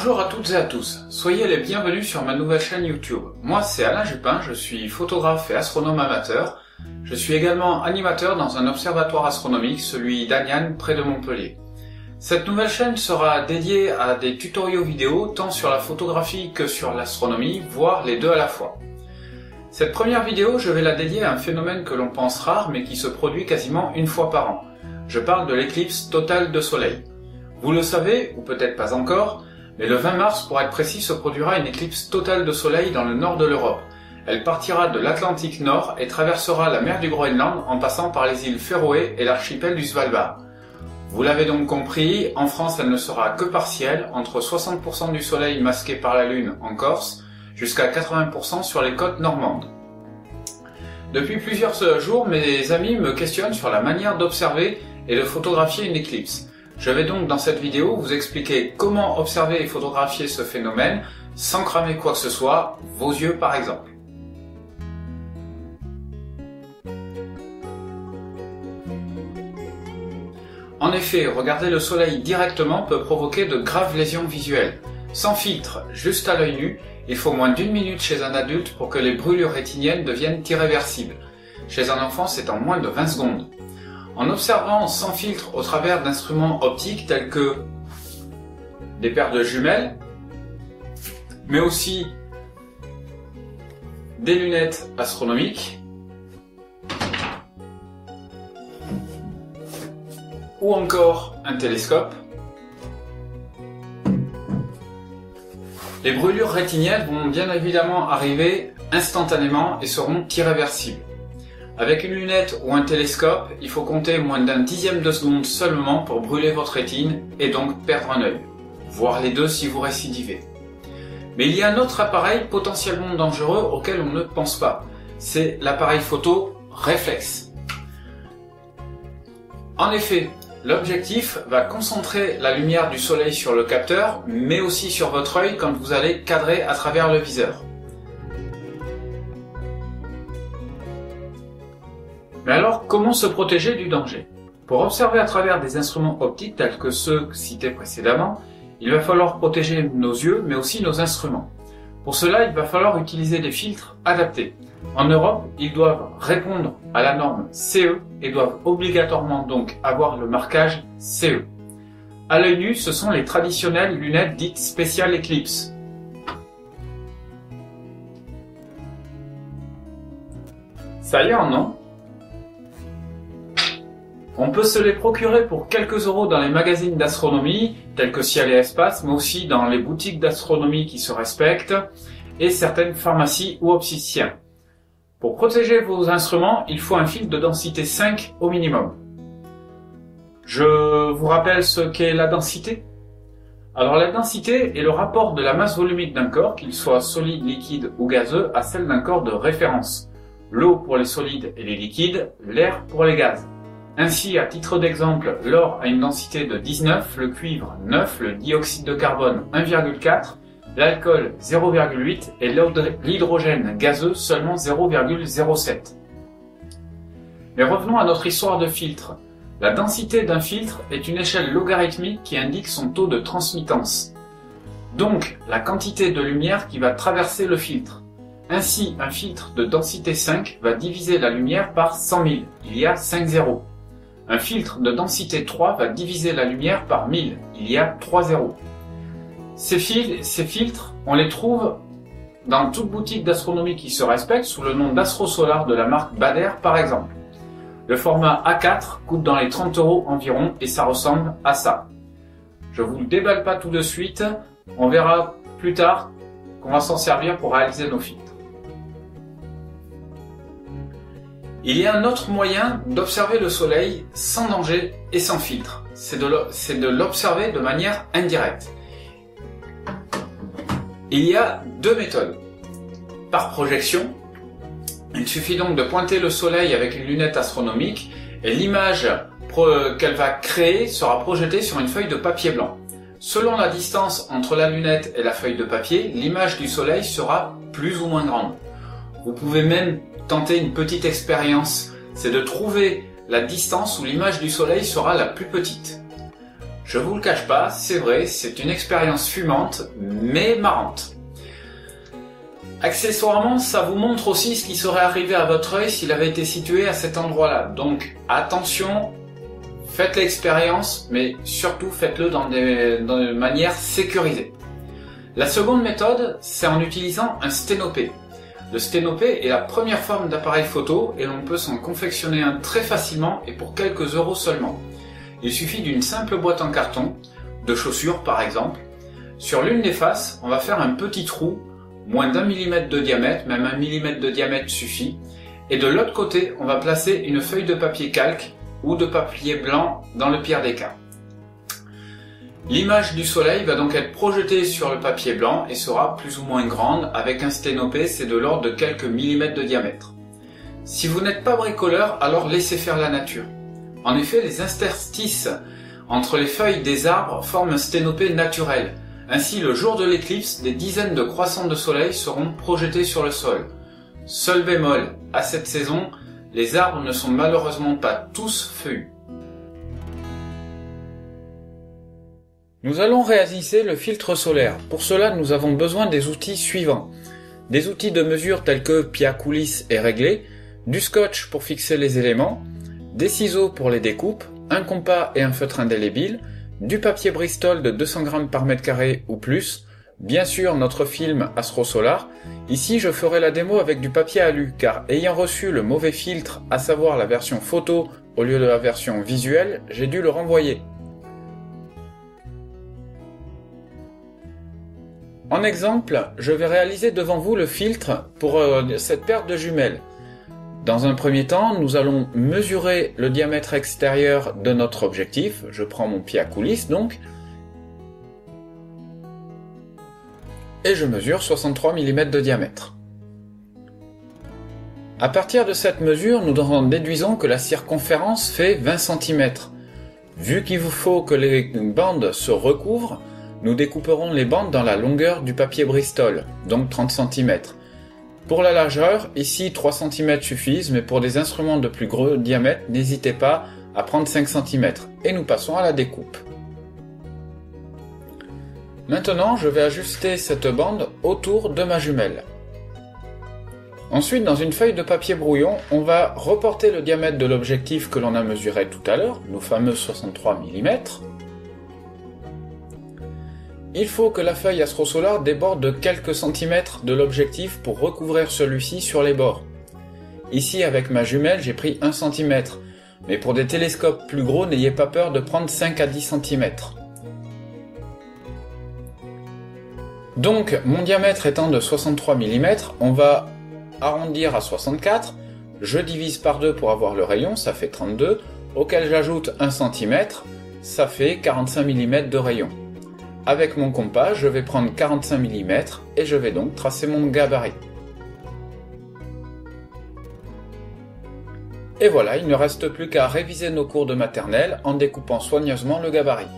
Bonjour à toutes et à tous, soyez les bienvenus sur ma nouvelle chaîne YouTube. Moi c'est Alain Jupin, je suis photographe et astronome amateur. Je suis également animateur dans un observatoire astronomique, celui d'Aniane près de Montpellier. Cette nouvelle chaîne sera dédiée à des tutoriaux vidéo tant sur la photographie que sur l'astronomie, voire les deux à la fois. Cette première vidéo, je vais la dédier à un phénomène que l'on pense rare mais qui se produit quasiment une fois par an. Je parle de l'éclipse totale de soleil. Vous le savez, ou peut-être pas encore, mais le 20 mars, pour être précis, se produira une éclipse totale de soleil dans le nord de l'Europe. Elle partira de l'Atlantique Nord et traversera la mer du Groenland en passant par les îles Féroé et l'archipel du Svalbard. Vous l'avez donc compris, en France elle ne sera que partielle, entre 60% du soleil masqué par la Lune en Corse, jusqu'à 80% sur les côtes normandes. Depuis plusieurs jours, mes amis me questionnent sur la manière d'observer et de photographier une éclipse. Je vais donc dans cette vidéo vous expliquer comment observer et photographier ce phénomène sans cramer quoi que ce soit, vos yeux par exemple. En effet, regarder le soleil directement peut provoquer de graves lésions visuelles. Sans filtre, juste à l'œil nu, il faut moins d'1 minute chez un adulte pour que les brûlures rétiniennes deviennent irréversibles. Chez un enfant, c'est en moins de 20 secondes. En observant sans filtre au travers d'instruments optiques tels que des paires de jumelles, mais aussi des lunettes astronomiques, ou encore un télescope, les brûlures rétiniennes vont bien évidemment arriver instantanément et seront irréversibles. Avec une lunette ou un télescope, il faut compter moins d'un dixième de seconde seulement pour brûler votre rétine et donc perdre un œil, voire les deux si vous récidivez. Mais il y a un autre appareil potentiellement dangereux auquel on ne pense pas, c'est l'appareil photo réflexe. En effet, l'objectif va concentrer la lumière du soleil sur le capteur, mais aussi sur votre œil quand vous allez cadrer à travers le viseur. Mais alors, comment se protéger du danger? Pour observer à travers des instruments optiques tels que ceux cités précédemment, il va falloir protéger nos yeux, mais aussi nos instruments. Pour cela, il va falloir utiliser des filtres adaptés. En Europe, ils doivent répondre à la norme CE et doivent obligatoirement donc avoir le marquage CE. À l'œil nu, ce sont les traditionnelles lunettes dites Special Eclipse. Ça y est en nom. On peut se les procurer pour quelques euros dans les magazines d'astronomie, tels que Ciel et Espace, mais aussi dans les boutiques d'astronomie qui se respectent, et certaines pharmacies ou opticiens. Pour protéger vos instruments, il faut un filtre de densité 5 au minimum. Je vous rappelle ce qu'est la densité. Alors la densité est le rapport de la masse volumique d'un corps, qu'il soit solide, liquide ou gazeux, à celle d'un corps de référence. L'eau pour les solides et les liquides, l'air pour les gaz. Ainsi, à titre d'exemple, l'or a une densité de 19, le cuivre 9, le dioxyde de carbone 1,4, l'alcool 0,8 et l'hydrogène gazeux seulement 0,07. Mais revenons à notre histoire de filtre. La densité d'un filtre est une échelle logarithmique qui indique son taux de transmittance. Donc, la quantité de lumière qui va traverser le filtre. Ainsi, un filtre de densité 5 va diviser la lumière par 100 000. Il y a 5 zéros. Un filtre de densité 3 va diviser la lumière par 1000. Il y a 3 zéros. Ces filtres, on les trouve dans toute boutique d'astronomie qui se respecte sous le nom d'AstroSolar de la marque Bader par exemple. Le format A4 coûte dans les 30 € environ et ça ressemble à ça. Je vous le déballe pas tout de suite, on verra plus tard qu'on va s'en servir pour réaliser nos filtres. Il y a un autre moyen d'observer le soleil sans danger et sans filtre, c'est de l'observer de manière indirecte. Il y a deux méthodes. Par projection, il suffit donc de pointer le soleil avec une lunette astronomique et l'image qu'elle va créer sera projetée sur une feuille de papier blanc. Selon la distance entre la lunette et la feuille de papier, l'image du soleil sera plus ou moins grande. Vous pouvez même tenter une petite expérience, c'est de trouver la distance où l'image du soleil sera la plus petite. Je vous le cache pas, c'est vrai, c'est une expérience fumante, mais marrante. Accessoirement, ça vous montre aussi ce qui serait arrivé à votre œil s'il avait été situé à cet endroit-là. Donc attention, faites l'expérience, mais surtout faites-le dans une manière sécurisée. La seconde méthode, c'est en utilisant un sténopé. Le sténopé est la première forme d'appareil photo et l'on peut s'en confectionner un très facilement et pour quelques euros seulement. Il suffit d'une simple boîte en carton, de chaussures par exemple. Sur l'une des faces, on va faire un petit trou, moins d'1 mm de diamètre, même 1 mm de diamètre suffit. Et de l'autre côté, on va placer une feuille de papier calque ou de papier blanc dans le pire des cas. L'image du soleil va donc être projetée sur le papier blanc et sera plus ou moins grande. Avec un sténopé, c'est de l'ordre de quelques millimètres de diamètre. Si vous n'êtes pas bricoleur, alors laissez faire la nature. En effet, les interstices entre les feuilles des arbres forment un sténopé naturel. Ainsi, le jour de l'éclipse, des dizaines de croissants de soleil seront projetés sur le sol. Seul bémol, à cette saison, les arbres ne sont malheureusement pas tous feuillus. Nous allons réaliser le filtre solaire. Pour cela, nous avons besoin des outils suivants. Des outils de mesure tels que pie à coulisse et réglé, du scotch pour fixer les éléments, des ciseaux pour les découpes, un compas et un feutre indélébile, du papier Bristol de 200 g par mètre carré ou plus, bien sûr notre film Astro Solar. Ici je ferai la démo avec du papier alu car ayant reçu le mauvais filtre, à savoir la version photo au lieu de la version visuelle, j'ai dû le renvoyer. En exemple, je vais réaliser devant vous le filtre pour cette paire de jumelles. Dans un premier temps, nous allons mesurer le diamètre extérieur de notre objectif. Je prends mon pied à coulisse donc. Et je mesure 63 mm de diamètre. À partir de cette mesure, nous en déduisons que la circonférence fait 20 cm. Vu qu'il vous faut que les bandes se recouvrent, nous découperons les bandes dans la longueur du papier Bristol, donc 30 cm. Pour la largeur, ici 3 cm suffisent, mais pour des instruments de plus gros diamètre, n'hésitez pas à prendre 5 cm. Et nous passons à la découpe. Maintenant, je vais ajuster cette bande autour de ma jumelle. Ensuite, dans une feuille de papier brouillon, on va reporter le diamètre de l'objectif que l'on a mesuré tout à l'heure, nos fameux 63 mm. Il faut que la feuille Astro Solar déborde de quelques centimètres de l'objectif pour recouvrir celui-ci sur les bords. Ici, avec ma jumelle, j'ai pris 1 cm, mais pour des télescopes plus gros, n'ayez pas peur de prendre 5 à 10 cm. Donc, mon diamètre étant de 63 mm, on va arrondir à 64, je divise par 2 pour avoir le rayon, ça fait 32, auquel j'ajoute 1 cm, ça fait 45 mm de rayon. Avec mon compas, je vais prendre 45 mm et je vais donc tracer mon gabarit. Et voilà, il ne reste plus qu'à réviser nos cours de maternelle en découpant soigneusement le gabarit.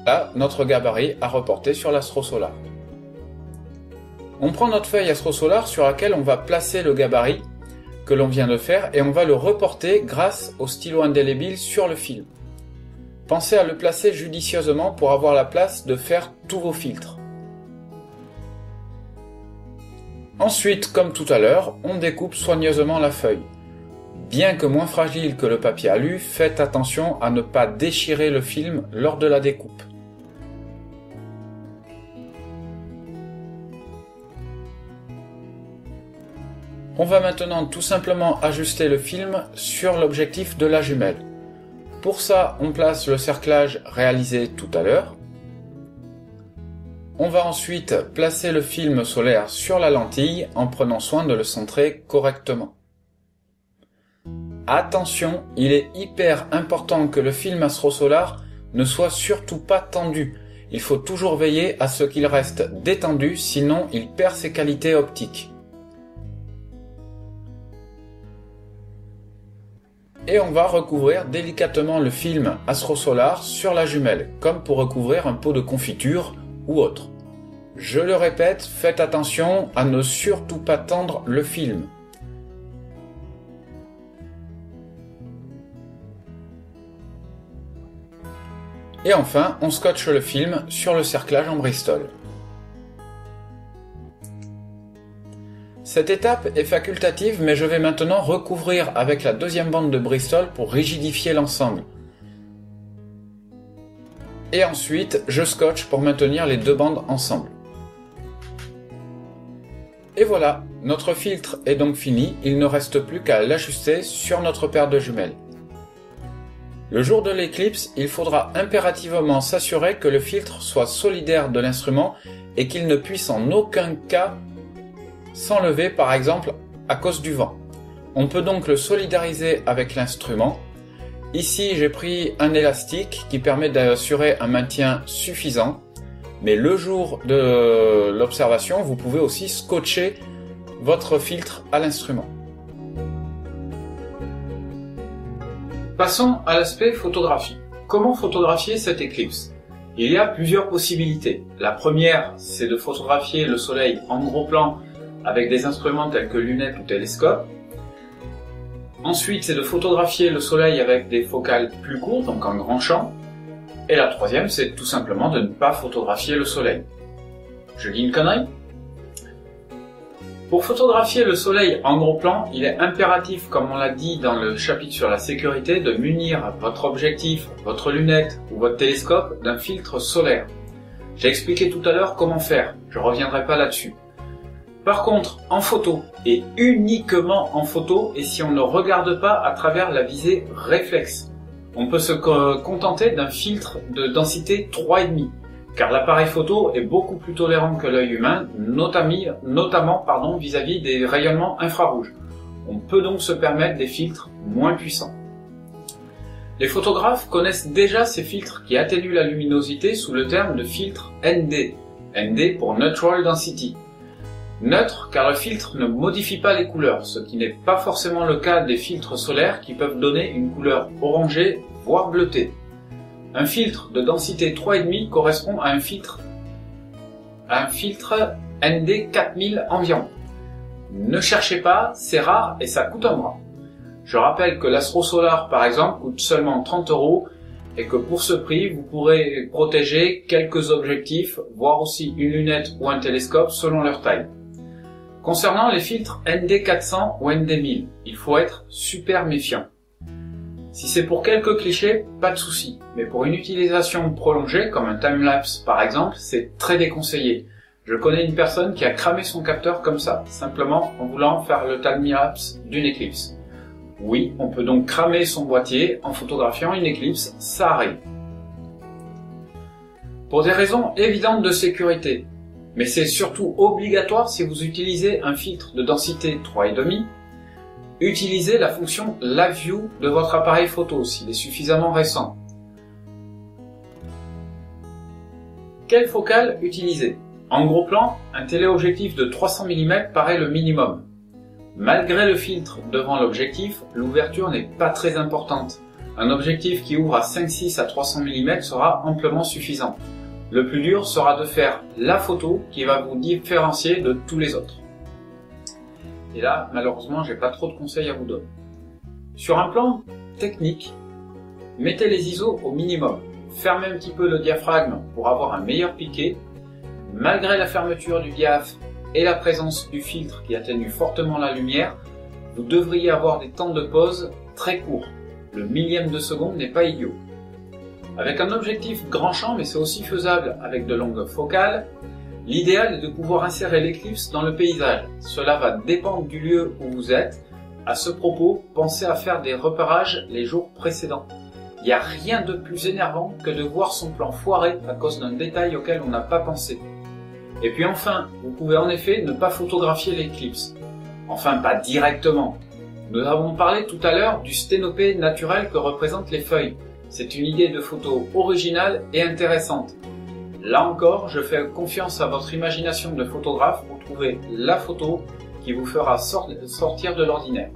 Là, notre gabarit à reporter sur l'Astro Solar. On prend notre feuille Astro Solar sur laquelle on va placer le gabarit que l'on vient de faire et on va le reporter grâce au stylo indélébile sur le film. Pensez à le placer judicieusement pour avoir la place de faire tous vos filtres. Ensuite, comme tout à l'heure, on découpe soigneusement la feuille. Bien que moins fragile que le papier alu, faites attention à ne pas déchirer le film lors de la découpe. On va maintenant tout simplement ajuster le film sur l'objectif de la jumelle. Pour ça, on place le cerclage réalisé tout à l'heure. On va ensuite placer le film solaire sur la lentille en prenant soin de le centrer correctement. Attention, il est hyper important que le film Astro Solar ne soit surtout pas tendu. Il faut toujours veiller à ce qu'il reste détendu, sinon il perd ses qualités optiques. Et on va recouvrir délicatement le film Astro Solar sur la jumelle, comme pour recouvrir un pot de confiture ou autre. Je le répète, faites attention à ne surtout pas tendre le film. Et enfin, on scotche le film sur le cerclage en Bristol. Cette étape est facultative, mais je vais maintenant recouvrir avec la deuxième bande de Bristol pour rigidifier l'ensemble. Et ensuite, je scotche pour maintenir les deux bandes ensemble. Et voilà, notre filtre est donc fini, il ne reste plus qu'à l'ajuster sur notre paire de jumelles. Le jour de l'éclipse, il faudra impérativement s'assurer que le filtre soit solidaire de l'instrument et qu'il ne puisse en aucun cas s'enlever, par exemple à cause du vent. On peut donc le solidariser avec l'instrument. Ici, j'ai pris un élastique qui permet d'assurer un maintien suffisant, mais le jour de l'observation, vous pouvez aussi scotcher votre filtre à l'instrument. Passons à l'aspect photographie. Comment photographier cette éclipse? Il y a plusieurs possibilités. La première, c'est de photographier le soleil en gros plan avec des instruments tels que lunettes ou télescopes. Ensuite, c'est de photographier le soleil avec des focales plus courtes, donc en grand champ. Et la troisième, c'est tout simplement de ne pas photographier le soleil. Je dis une connerie? Pour photographier le soleil en gros plan, il est impératif, comme on l'a dit dans le chapitre sur la sécurité, de munir votre objectif, votre lunette ou votre télescope d'un filtre solaire. J'ai expliqué tout à l'heure comment faire, je ne reviendrai pas là-dessus. Par contre, en photo, et uniquement en photo, et si on ne regarde pas à travers la visée réflexe, on peut se contenter d'un filtre de densité 3,5, car l'appareil photo est beaucoup plus tolérant que l'œil humain, notamment vis-à-vis des rayonnements infrarouges. On peut donc se permettre des filtres moins puissants. Les photographes connaissent déjà ces filtres qui atténuent la luminosité sous le terme de filtre ND, ND pour Neutral Density. Neutre car le filtre ne modifie pas les couleurs, ce qui n'est pas forcément le cas des filtres solaires qui peuvent donner une couleur orangée, voire bleutée. Un filtre de densité 3,5 correspond à un filtre ND 4000 environ. Ne cherchez pas, c'est rare et ça coûte un bras. Je rappelle que l'Astro Solar par exemple coûte seulement 30 € et que pour ce prix vous pourrez protéger quelques objectifs, voire aussi une lunette ou un télescope selon leur taille. Concernant les filtres ND400 ou ND1000, il faut être super méfiant. Si c'est pour quelques clichés, pas de souci, mais pour une utilisation prolongée, comme un timelapse par exemple, c'est très déconseillé. Je connais une personne qui a cramé son capteur comme ça, simplement en voulant faire le timelapse d'une éclipse. Oui, on peut donc cramer son boîtier en photographiant une éclipse, ça arrive. Pour des raisons évidentes de sécurité, mais c'est surtout obligatoire si vous utilisez un filtre de densité 3,5, utilisez la fonction Live View de votre appareil photo s'il est suffisamment récent. Quelle focale utiliser? En gros plan, un téléobjectif de 300 mm paraît le minimum. Malgré le filtre devant l'objectif, l'ouverture n'est pas très importante. Un objectif qui ouvre à 5,6 à 300 mm sera amplement suffisant. Le plus dur sera de faire la photo qui va vous différencier de tous les autres. Et là, malheureusement, j'ai pas trop de conseils à vous donner. Sur un plan technique, mettez les ISO au minimum. Fermez un petit peu le diaphragme pour avoir un meilleur piqué. Malgré la fermeture du diaph et la présence du filtre qui atténue fortement la lumière, vous devriez avoir des temps de pause très courts. Le millième de seconde n'est pas idiot. Avec un objectif grand champ, mais c'est aussi faisable avec de longues focales, l'idéal est de pouvoir insérer l'éclipse dans le paysage. Cela va dépendre du lieu où vous êtes. À ce propos, pensez à faire des repérages les jours précédents. Il n'y a rien de plus énervant que de voir son plan foiré à cause d'un détail auquel on n'a pas pensé. Et puis enfin, vous pouvez en effet ne pas photographier l'éclipse. Enfin, pas directement. Nous avons parlé tout à l'heure du sténopé naturel que représentent les feuilles. C'est une idée de photo originale et intéressante. Là encore, je fais confiance à votre imagination de photographe pour trouver la photo qui vous fera sortir de l'ordinaire.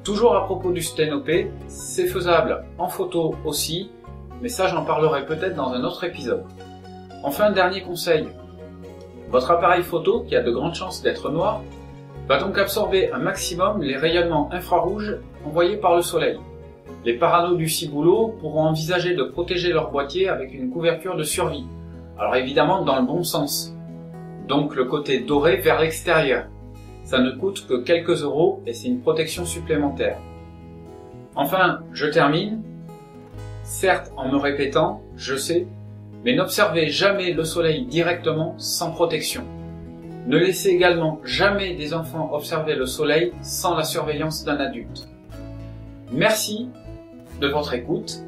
Toujours à propos du sténopé, c'est faisable en photo aussi, mais ça j'en parlerai peut-être dans un autre épisode. Enfin, dernier conseil. Votre appareil photo, qui a de grandes chances d'être noir, va donc absorber un maximum les rayonnements infrarouges envoyés par le soleil. Les parano du ciboulot pourront envisager de protéger leur boîtier avec une couverture de survie. Alors évidemment dans le bon sens. Donc le côté doré vers l'extérieur. Ça ne coûte que quelques euros et c'est une protection supplémentaire. Enfin, je termine. Certes, en me répétant, je sais, mais n'observez jamais le soleil directement sans protection. Ne laissez également jamais des enfants observer le soleil sans la surveillance d'un adulte. Merci de votre écoute.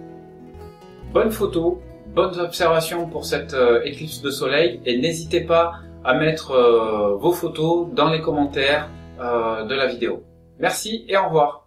Bonnes photos, bonnes observations pour cette éclipse de soleil et n'hésitez pas à mettre vos photos dans les commentaires de la vidéo. Merci et au revoir.